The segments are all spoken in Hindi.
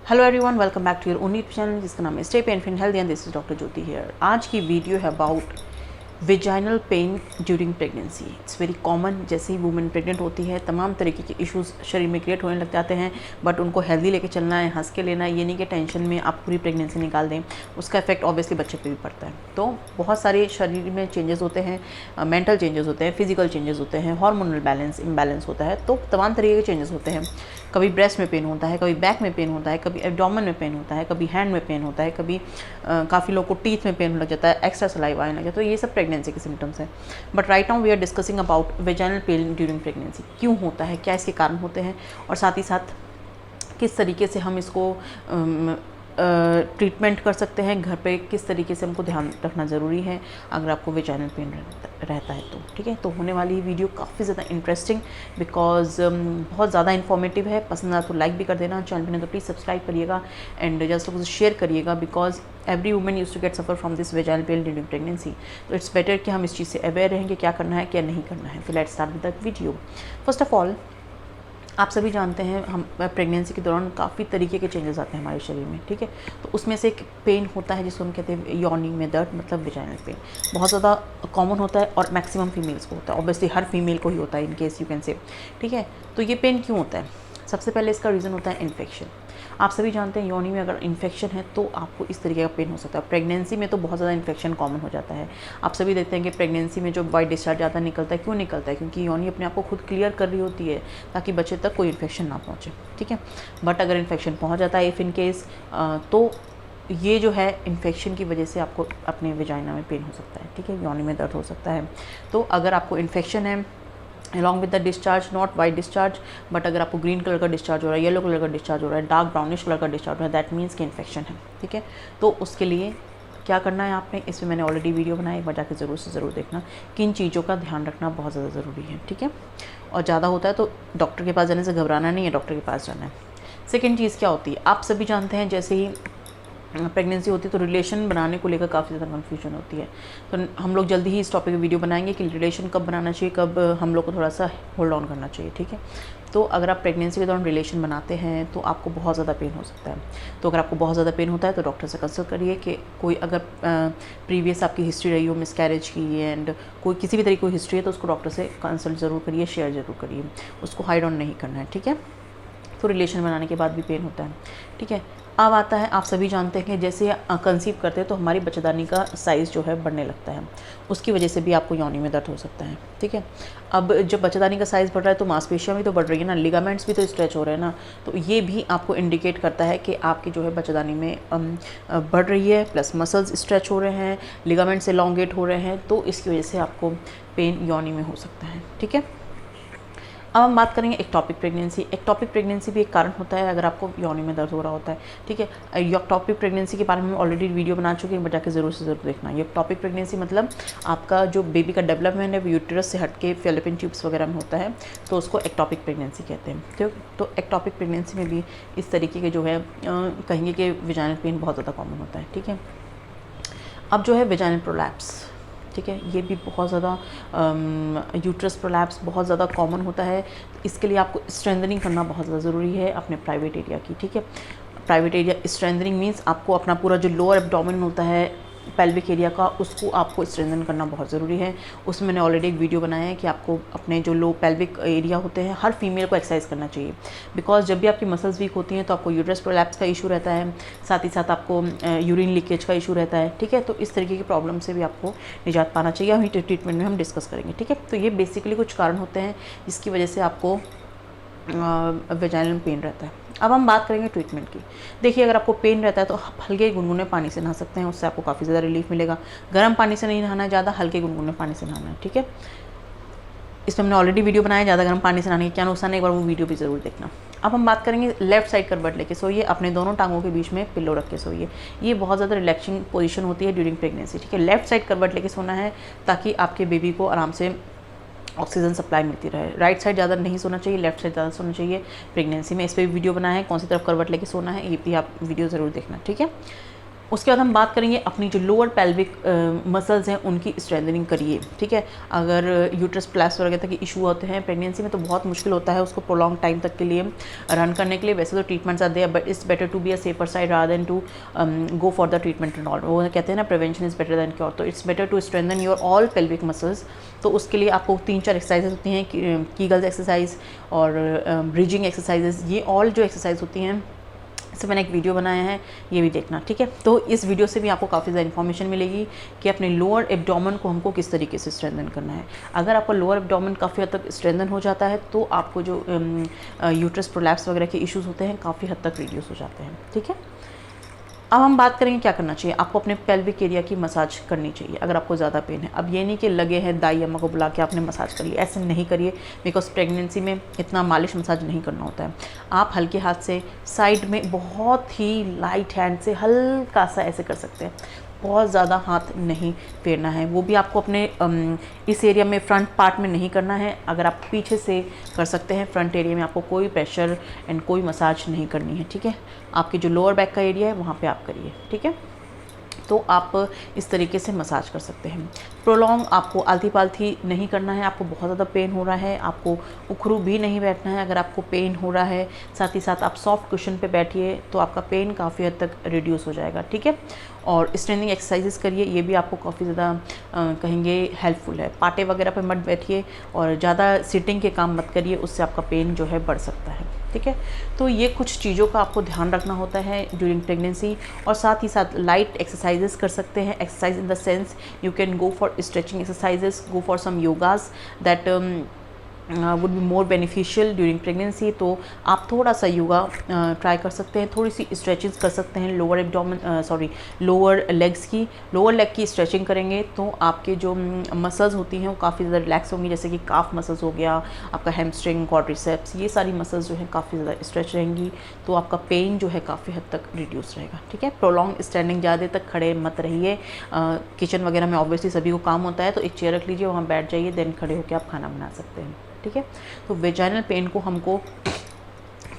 Hello everyone, welcome back to your own YouTube channel जिसका नाम है stay pain fin healthy and this is doctor Jyoti here. आज की वीडियो है about vaginal pain during pregnancy. It's very common. जैसे ही वुमेन प्रेग्नेंट होती है तमाम तरीके के इश्यूज शरीर में क्रिएट होने लग जाते हैं, बट उनको हेल्दी लेके चलना है, हंस के लेना है। ये नहीं कि टेंशन में आप पूरी प्रेगनेंसी निकाल दें, उसका इफेक्ट ऑब्वियसली बच्चे पे भी पड़ता है। तो बहुत सारे शरीर में चेंजेस होते हैं, मेंटल चेंजेस होते हैं, फिजिकल चेंजेस होते हैं, हार्मोनल बैलेंस इम्बैलेंस होता है। तो तमाम तरीके के चेंजेस होते हैं। कभी ब्रेस्ट में पेन होता है, कभी बैक में पेन होता है, कभी एब्डोमेन में पेन होता है, कभी हैंड में पेन होता है, कभी काफ़ी लोगों को टीथ में पेन लग जाता है, एक्स्ट्रा सलाइवा आने लग जाता है। तो ये सब प्रेगनेंसी के सिम्टम्स हैं। But right now we are discussing about vaginal pain during pregnancy. क्यों होता है, क्या इसके कारण होते हैं, और साथ ही साथ किस तरीके से हम इसको ट्रीटमेंट कर सकते हैं घर पे, किस तरीके से हमको ध्यान रखना ज़रूरी है अगर आपको वेजाइनल पेन रहता है तो। ठीक है, तो होने वाली वीडियो काफ़ी ज़्यादा इंटरेस्टिंग बिकॉज बहुत ज़्यादा इन्फॉर्मेटिव है। पसंद आ तो लाइक भी कर देना, चैनल में तो प्लीज़ सब्सक्राइब करिएगा एंड जस्ट उसे शेयर करिएगा because every women use to get suffer from this vaginal pain during pregnancy. तो इट्स बेटर कि हम इस चीज़ से अवेयर रहेंगे क्या करना है क्या नहीं करना है। तो let's start with the video. First of all, आप सभी जानते हैं हम प्रेगनेंसी के दौरान काफ़ी तरीके के चेंजेस आते हैं हमारे शरीर में। ठीक है, तो उसमें से एक पेन होता है जिसको हम कहते हैं योनी में दर्द, मतलब वेजाइनल पेन। बहुत ज़्यादा कॉमन होता है और मैक्सिमम फीमेल्स को होता है। ऑब्वियसली हर फीमेल को ही होता है in case you can say. ठीक है, तो ये पेन क्यों होता है? सबसे पहले इसका रीज़न होता है इन्फेक्शन। आप सभी जानते हैं योनि में अगर इन्फेक्शन है तो आपको इस तरीके का पेन हो सकता है। प्रेगनेंसी में तो बहुत ज़्यादा इन्फेक्शन कॉमन हो जाता है। आप सभी देखते हैं कि प्रेगनेंसी में जो वाइट डिस्चार्ज आता है निकलता है, क्यों निकलता है? क्योंकि योनि अपने आप को खुद क्लियर कर रही होती है ताकि बच्चे तक कोई इन्फेक्शन ना पहुँचे। ठीक है, बट अगर इन्फेक्शन पहुँच जाता है इफ़ इन केस, तो ये जो है इन्फेक्शन की वजह से आपको अपने वेजाइना में पेन हो सकता है। ठीक है, योनि में दर्द हो सकता है। तो अगर आपको इन्फेक्शन है along with the discharge, not white discharge, but अगर आपको ग्रीन कलर का डिस्चार्ज हो रहा है, येलो कलर का डिस्चार्ज हो रहा है, डार्क ब्राउनिश कलर का डिस्चार्ज हो रहा है, दैट मीन्स कि इन्फेक्शन है। ठीक है, तो उसके लिए क्या करना है आपने, इसमें मैंने ऑलरेडी वीडियो बनाई, एक बार जाकर ज़रूर से ज़रूर देखना। किन चीज़ों का ध्यान रखना बहुत ज़्यादा ज़रूरी है। ठीक है, और ज़्यादा होता है तो डॉक्टर के पास जाने से घबराना नहीं है, डॉक्टर के पास जाना है। सेकेंड चीज़ क्या होती है, आप सभी जानते हैं जैसे ही प्रेगनेंसी होती है तो रिलेशन बनाने को लेकर काफ़ी ज़्यादा कन्फ्यूजन होती है। तो हम लोग जल्दी ही इस टॉपिक पे वीडियो बनाएंगे कि रिलेशन कब बनाना चाहिए, कब हम लोग को थोड़ा सा होल्ड ऑन करना चाहिए। ठीक है, तो अगर आप प्रेगनेंसी के दौरान रिलेशन बनाते हैं तो आपको बहुत ज़्यादा पेन हो सकता है। तो अगर आपको बहुत ज़्यादा पेन होता है तो डॉक्टर से कंसल्ट करिए कि कोई अगर प्रीवियस आपकी हिस्ट्री रही हो मिसकैरेज की एंड कोई किसी भी तरीके की हिस्ट्री है तो उसको डॉक्टर से कंसल्ट ज़रूर करिए, शेयर ज़रूर करिए, उसको हाइड ऑन नहीं करना है। ठीक है, तो रिलेशन बनाने के बाद भी पेन होता है। ठीक है, अब आता है, आप सभी जानते हैं कि जैसे कंसीव करते हैं तो हमारी बच्चेदानी का साइज़ जो है बढ़ने लगता है, उसकी वजह से भी आपको योनि में दर्द हो सकता है। ठीक है, अब जब बच्चेदानी का साइज़ बढ़ रहा है तो मांसपेशियाँ भी तो बढ़ रही है ना, लिगामेंट्स भी तो स्ट्रेच हो रहे हैं ना, तो ये भी आपको इंडिकेट करता है कि आपकी जो है बच्चेदानी में बढ़ रही है, प्लस मसल्स स्ट्रेच हो रहे हैं, लिगामेंट्स एलोंगेट हो रहे हैं, तो इसकी वजह से आपको पेन योनि में हो सकता है। ठीक है, अब हम बात करेंगे एक्टॉपिक प्रेगनेंसी। एक्टॉपिक प्रेगनेंसी भी एक कारण होता है अगर आपको योनि में दर्द हो रहा होता है। ठीक है, एक्टॉपिक प्रेगनेंसी के बारे में ऑलरेडी वीडियो बना चुके हैं, बचा के ज़रूर से ज़रूर देखना। एक्टॉपिक प्रेगनेंसी मतलब आपका जो बेबी का डेवलपमेंट है वो यूटेरस से हट के फैलोपियन ट्यूब्स वगैरह में होता है, तो उसको एक्टॉपिक प्रेगनेंसी कहते हैं। ठीक, तो एक्टॉपिक प्रेगनेंसी में भी इस तरीके के जो है कहेंगे कि वेजाइनल पेन बहुत ज़्यादा कॉमन होता है। ठीक है, अब जो है वेजाइनल प्रोलैप्स, ठीक है, ये भी बहुत ज़्यादा यूट्रस प्रोलैप्स बहुत ज़्यादा कॉमन होता है। इसके लिए आपको स्ट्रेंथनिंग करना बहुत ज़्यादा ज़रूरी है अपने प्राइवेट एरिया की। ठीक है, प्राइवेट एरिया स्ट्रेंथनिंग मीन्स आपको अपना पूरा जो लोअर एब्डोमेन होता है पेल्विक एरिया का, उसको आपको स्ट्रेंथन करना बहुत ज़रूरी है। उसमें मैंने ऑलरेडी एक वीडियो बनाया है कि आपको अपने जो लो पेल्विक एरिया होते हैं हर फीमेल को एक्सरसाइज करना चाहिए, बिकॉज जब भी आपकी मसल्स वीक होती हैं तो आपको यूट्रस प्रोलैप्स का इशू रहता है, साथ ही साथ आपको यूरिन लीकेज का इशू रहता है। ठीक है, तो इस तरीके की प्रॉब्लम से भी आपको निजात पाना चाहिए, वहीं ट्रीटमेंट में हम डिस्कस करेंगे। ठीक है, तो ये बेसिकली कुछ कारण होते हैं जिसकी वजह से आपको वेजाइनल पेन रहता है। अब हम बात करेंगे ट्रीटमेंट की। देखिए, अगर आपको पेन रहता है तो आप हल्के गुनगुने पानी से नहा सकते हैं, उससे आपको काफ़ी ज़्यादा रिलीफ मिलेगा। गर्म पानी से नहीं नहाना है, ज़्यादा हल्के गुनगुने पानी से नहाना है। ठीक है, इसमें हमने ऑलरेडी वीडियो बनाया है ज़्यादा गर्म पानी से नहाने के क्या नुकसान है, एक बार वो वीडियो भी ज़रूर देखना। अब हम बात करेंगे लेफ्ट साइड करवट लेके सोइए, अपने दोनों टांगों के बीच में पिल्लो रख के सोइए। ये बहुत ज़्यादा रिलैक्सिंग पोजीशन होती है ड्यूरिंग प्रेगनेंसी। ठीक है, लेफ्ट साइड करवट लेके सोना है ताकि आपके बेबी को आराम से ऑक्सीजन सप्लाई मिलती रहे। राइट साइड ज़्यादा नहीं सोना चाहिए, लेफ्ट साइड ज़्यादा सोना चाहिए प्रेगनेंसी में। इस पर भी वीडियो बनाया है, कौन सी तरफ करवट लेके सोना है, ये भी आप वीडियो ज़रूर देखना। ठीक है, उसके बाद हम बात करेंगे अपनी जो लोअर पेल्विक मसल्स हैं उनकी स्ट्रेंथनिंग करिए, ठीक है। अगर यूट्रस प्लस वगैरह तक इशू होते हैं प्रेगनेंसी में तो बहुत मुश्किल होता है उसको प्रोलॉन्ग टाइम तक के लिए रन करने के लिए। वैसे तो ट्रीटमेंट्स आते हैं but it's better to be a safer side rather than to go for the treatment and all. वो कहते हैं ना prevention is better than cure, तो it's better to strengthen your all pelvic muscles. तो उसके लिए आपको 3-4 एक्सरसाइजेज होती हैं, कीगल्स एक्सरसाइज और ब्रिजिंग एक्सरसाइजेज, ये ऑल जो एक्सरसाइज होती हैं इससे मैंने एक वीडियो बनाया है, ये भी देखना, ठीक है। तो इस वीडियो से भी आपको काफ़ी ज़्यादा इन्फॉर्मेशन मिलेगी कि अपने लोअर एब्डोमेन को हमको किस तरीके से स्ट्रेंथन करना है। अगर आपका लोअर एब्डोमेन काफ़ी हद तक स्ट्रेंथन हो जाता है तो आपको जो यूट्रस प्रोलैप्स वगैरह के इश्यूज़ होते हैं काफ़ी हद तक रिड्यूस हो जाते हैं, ठीक है। अब हम बात करेंगे क्या करना चाहिए। आपको अपने पेल्विक एरिया की मसाज करनी चाहिए अगर आपको ज़्यादा पेन है। अब ये नहीं कि लगे हैं दाई अम्मा को बुला के आपने मसाज कर लिया, ऐसे नहीं करिए बिकॉज प्रेगनेंसी में इतना मालिश मसाज नहीं करना होता है। आप हल्के हाथ से साइड में बहुत ही लाइट हैंड से हल्का सा ऐसे कर सकते हैं, बहुत ज़्यादा हाथ नहीं फेरना है। वो भी आपको अपने इस एरिया में फ्रंट पार्ट में नहीं करना है। अगर आप पीछे से कर सकते हैं, फ्रंट एरिया में आपको कोई प्रेशर एंड कोई मसाज नहीं करनी है, ठीक है। आपकी जो लोअर बैक का एरिया है वहाँ पे आप करिए, ठीक है। तो आप इस तरीके से मसाज कर सकते हैं। प्रोलॉन्ग आपको आलती पालती नहीं करना है। आपको बहुत ज़्यादा पेन हो रहा है, आपको उखरू भी नहीं बैठना है। अगर आपको पेन हो रहा है साथ ही साथ आप सॉफ्ट कुशन पे बैठिए तो आपका पेन काफ़ी हद तक रिड्यूस हो जाएगा, ठीक है। और स्ट्रेनिंग एक्सरसाइजेस करिए, ये भी आपको काफ़ी ज़्यादा कहेंगे हेल्पफुल है। पाटे वगैरह पे मत बैठिए और ज़्यादा सिटिंग के काम मत करिए, उससे आपका पेन जो है बढ़ सकता है, ठीक है। तो ये कुछ चीज़ों का आपको ध्यान रखना होता है ड्यूरिंग प्रेगनेंसी। और साथ ही साथ लाइट एक्सरसाइजेस कर सकते हैं। Exercise in the sense you can go for stretching exercises, go for some yogas that would be more beneficial during pregnancy. तो आप थोड़ा सा योगा ट्राई कर सकते हैं, थोड़ी सी स्ट्रेचिंग्स कर सकते हैं लोअर एब्डोमेन लोअर लेग्स की। लोअर लेग की स्ट्रेचिंग करेंगे तो आपके जो मसल्स होती हैं वो काफ़ी ज़्यादा रिलैक्स होंगी, जैसे कि काफ मसल्स हो गया, आपका हैमस्ट्रिंग, क्वाड्रिसेप्स, ये सारी मसल्स जो हैं काफ़ी ज़्यादा स्ट्रेच रहेंगी। तो आपका पेन जो है काफ़ी हद तक रिड्यूस रहेगा, ठीक है। प्रोलॉन्ग स्टैंडिंग ज़्यादा तक खड़े मत रहिए। किचन वगैरह में ऑब्वियसली सभी को काम होता है तो एक चेयर रख लीजिए, वहाँ बैठ जाइए, देन खड़े होकर आप खाना बना सकते हैं, ठीक है। तो वेजाइनल पेन को हमको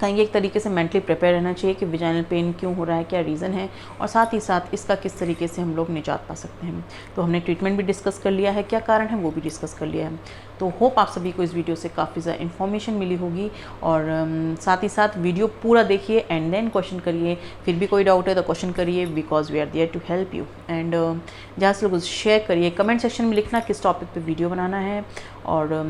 कहेंगे एक तरीके से मेंटली प्रिपेयर रहना चाहिए कि वेजाइनल पेन क्यों हो रहा है, क्या रीज़न है, और साथ ही साथ इसका किस तरीके से हम लोग निजात पा सकते हैं। तो हमने ट्रीटमेंट भी डिस्कस कर लिया है, क्या कारण है वो भी डिस्कस कर लिया है। तो होप आप सभी को इस वीडियो से काफ़ी ज़्यादा इन्फॉर्मेशन मिली होगी। और साथ ही साथ वीडियो पूरा देखिए एंड देन क्वेश्चन करिए। फिर भी कोई डाउट है तो क्वेश्चन करिए because we are there to help you. And ज़्यादा से लोग शेयर करिए, कमेंट सेक्शन में लिखना किस टॉपिक पे वीडियो बनाना है। और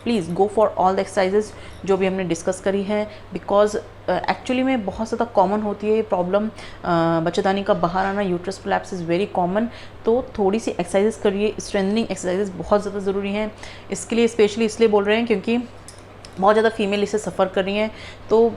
please go for all the exercises जो भी हमने डिस्कस करी है, बिकॉज एक्चुअली में बहुत ज़्यादा कॉमन होती है ये प्रॉब्लम, बच्चेदानी का बाहर आना, uterus prolapse is very common. तो थोड़ी सी एक्सरसाइजेस करिए, स्ट्रेंथनिंग एक्सरसाइजेस बहुत ज़्यादा ज़रूरी हैं। इसके लिए स्पेशली इसलिए बोल रहे हैं क्योंकि बहुत ज़्यादा फीमेल इससे सफ़र कर रही हैं, तो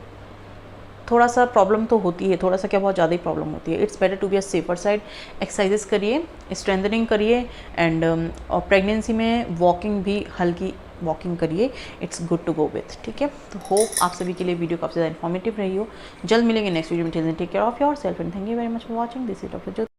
थोड़ा सा प्रॉब्लम तो होती है, थोड़ा सा क्या बहुत ज़्यादा ही प्रॉब्लम होती है। It's better to be a safer side. Exercises करिए, स्ट्रेंथनिंग करिए एंड और प्रेगनेंसी में वॉकिंग भी, हल्की वॉकिंग करिए, it's good to go with, ठीक है। तो होप आप सभी के लिए वीडियो काफ़ी ज़्यादा इन्फॉर्मेटिव रही हो। जल्द मिलेंगे नेक्स्ट वीडियो में। Take care of yourself and thank you very much for watching. This is doctor Jyoti.